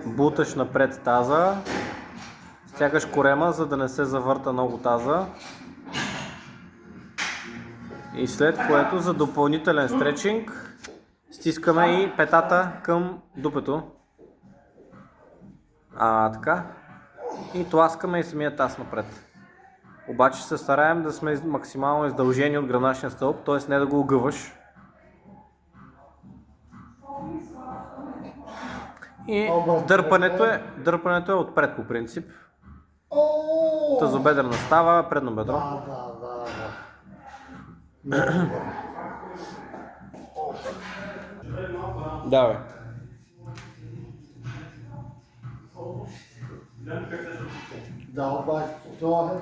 Буташ напред таза, стягаш корема, за да не се завърта много таза. И след което за допълнителен стречинг стискаме и петата към дупето. Така. И тласкаме и самия таз напред. Обаче се стараем да сме максимално издължени от гръбначния стълб, т.е. не да го огъваш. И дърпането е отпред по принцип. Тазобедрена става, предно бедро. Давай. Да, обаче това е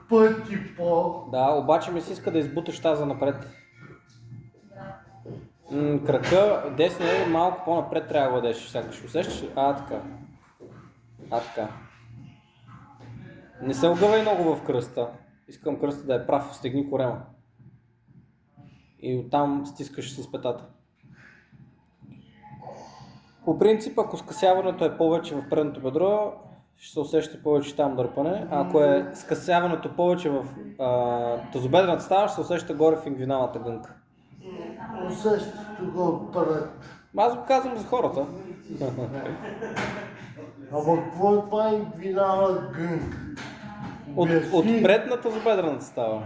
пъти по... Да, обаче ми се иска да избуташ таза напред. Крака, десния малко по-напред трябва да владеш, сякаш усещаш ли? Така. Не се огъвай много в кръста. Искам кръста да е прав, стегни корема. И оттам стискаш с петата. По принцип, ако скъсяването е повече в предното бедро, ще се усеща повече там дърпане, а ако е скъсяването повече в тазобедрената става, ще се усеща горе в ингвиналната гънка. Усещането го пред. Аз го казвам за хората. Ама какво е това ингвинала гънка? От предната тазобедрената става.